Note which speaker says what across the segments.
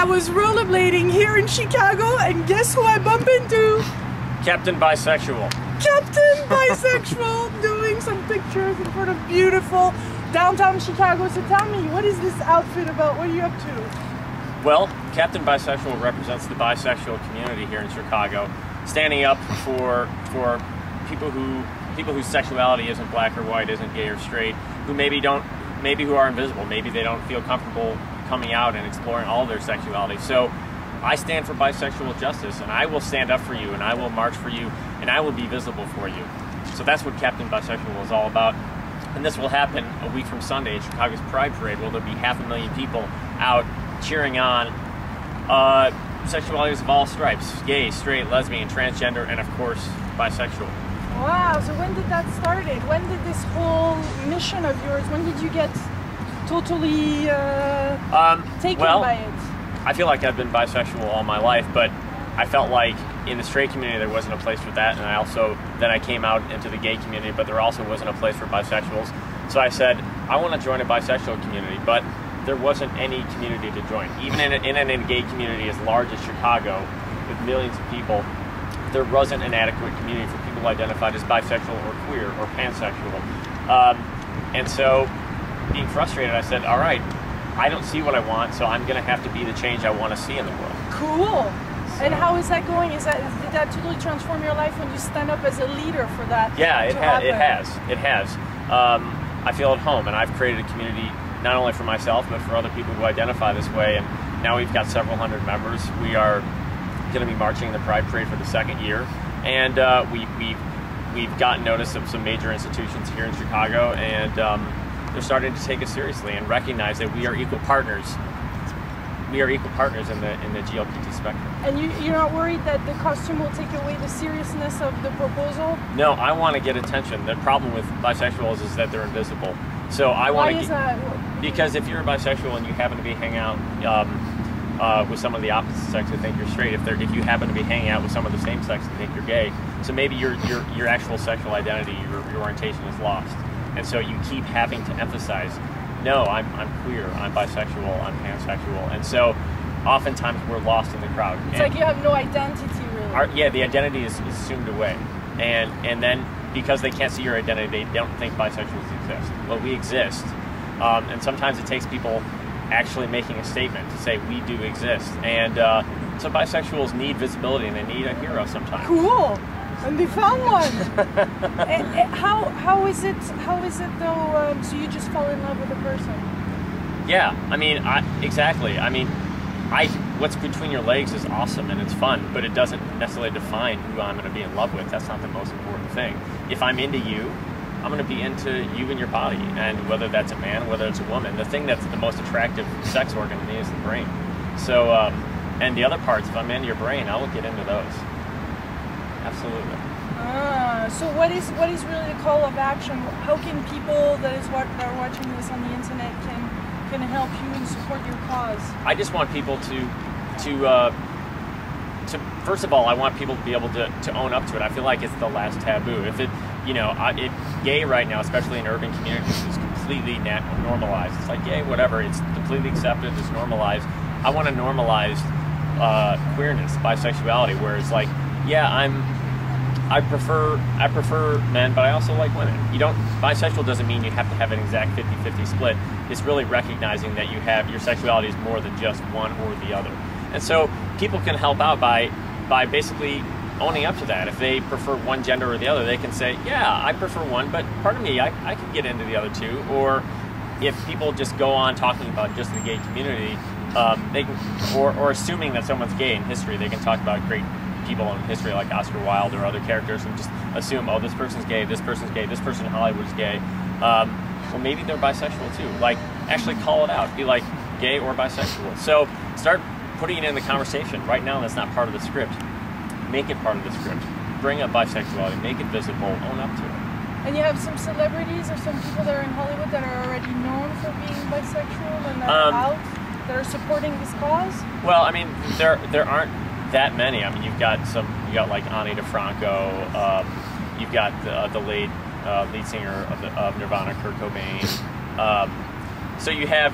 Speaker 1: I was rollerblading here in Chicago, and guess who I bump into?
Speaker 2: Captain Bisexual.
Speaker 1: Captain Bisexual doing some pictures in front of beautiful downtown Chicago. So tell me, what is this outfit about? What are you up to?
Speaker 2: Well, Captain Bisexual represents the bisexual community here in Chicago, standing up for people whose sexuality isn't black or white, isn't gay or straight, who who are invisible, maybe they don't feel comfortable coming out and exploring all of their sexuality. So I stand for bisexual justice, and I will stand up for you, and I will march for you, and I will be visible for you. So that's what Captain Bisexual is all about. And this will happen a week from Sunday at Chicago's Pride Parade, where there'll be 500,000 people out cheering on sexualities of all stripes: gay, straight, lesbian, transgender, and of course, bisexual.
Speaker 1: Wow, so when did that start? When did this whole mission of yours, when did you get totally taken by it?
Speaker 2: I feel like I've been bisexual all my life, but I felt like in the straight community there wasn't a place for that, and then I came out into the gay community, but there also wasn't a place for bisexuals. So I said, I want to join a bisexual community, but there wasn't any community to join. Even in a gay community as large as Chicago, with millions of people, there wasn't an adequate community for people identified as bisexual or queer or pansexual. And so, being frustrated, I said, all right, I don't see what I want, so I'm going to have to be the change I want to see in the world.
Speaker 1: Cool. So, and how is that going? Did that totally transform your life when you stand up as a leader for that?
Speaker 2: Yeah, it has. I feel at home, and I've created a community not only for myself, but for other people who identify this way, and now we've got several hundred members. We are going to be marching in the Pride Parade for the second year, and we've gotten notice of some major institutions here in Chicago, and they're starting to take us seriously and recognize that we are equal partners. We are equal partners in the GLBT spectrum. And
Speaker 1: you're not worried that the costume will take away the seriousness of the proposal?
Speaker 2: No, I want to get attention. The problem with bisexuals is that they're invisible. So I want to.
Speaker 1: Why is that?
Speaker 2: Because if you're a bisexual and you happen to be hanging out with some of the opposite sex that think you're straight, if you happen to be hanging out with some of the same sex that think you're gay, so maybe your actual sexual identity, your orientation is lost, and so you keep having to emphasize, no, I'm queer, I'm bisexual, I'm pansexual, and so oftentimes we're lost in the crowd.
Speaker 1: It's like you have no identity, really.
Speaker 2: The identity is assumed away, and then because they can't see your identity, they don't think bisexuals exist. Well, we exist, and sometimes it takes people actually making a statement to say we do exist, and so bisexuals need visibility, and they need a hero sometimes.
Speaker 1: Cool, and they found one. How is it though? So you just fall in love with a person?
Speaker 2: Yeah, I mean, exactly. I mean, what's between your legs is awesome and it's fun, but it doesn't necessarily define who I'm going to be in love with. That's not the most important thing. If I'm into you, I'm going to be into you and your body, and whether that's a man, whether it's a woman. The thing that's the most attractive sex organ to me is the brain. So, and the other parts, if I'm into your brain, I will get into those. Absolutely.
Speaker 1: So what is really the call of action? How can people that are watching this on the internet can help you and support your cause?
Speaker 2: I just want people to first of all, I want people to be able to own up to it. I feel like it's the last taboo. If gay right now, especially in urban communities, is completely normalized. It's like, yay, whatever. It's completely accepted. It's normalized. I want to normalize queerness, bisexuality, where it's like, yeah, I prefer men, but I also like women. Bisexual doesn't mean you have to have an exact 50-50 split. It's really recognizing that your sexuality is more than just one or the other. And so people can help out by basically owning up to that. If they prefer one gender or the other, they can say, yeah, I prefer one, but pardon me, I can get into the other two. Or if people just go on talking about just the gay community, they can, or assuming that someone's gay in history, they can talk about great people in history like Oscar Wilde or other characters and just assume, oh, this person's gay, this person's gay, this person in Hollywood is gay. Well, maybe they're bisexual too. Like, actually call it out. Be like, gay or bisexual. So start putting it in the conversation. Right now, that's not part of the script. Make it part of the script. Bring up bisexuality. Make it visible. Own up to it.
Speaker 1: And you have some celebrities or some people that are in Hollywood that are already known for being bisexual and that are out, that are supporting this cause?
Speaker 2: Well, I mean, there aren't that many. I mean, you got like Ani DeFranco. You've got the late lead singer of Nirvana, Kurt Cobain. So you have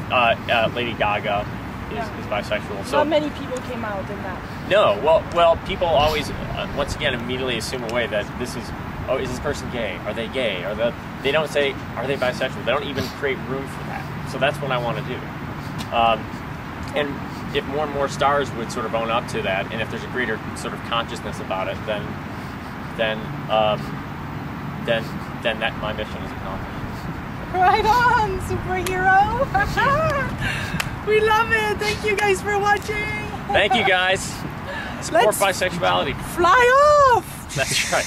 Speaker 2: Lady Gaga. is bisexual. So
Speaker 1: not many people came out in that.
Speaker 2: no, well, people always once again immediately assume away that this is, oh, is this person gay? Are they gay? They don't say, are they bisexual? They don't even create room for that. So that's what I want to do. And if more and more stars would sort of own up to that, and if there's a greater sort of consciousness about it, then that my mission is accomplished.
Speaker 1: Right on, superhero! We love it. Thank you guys for watching.
Speaker 2: Thank you guys. Support bisexuality.
Speaker 1: Fly off.
Speaker 2: That's right.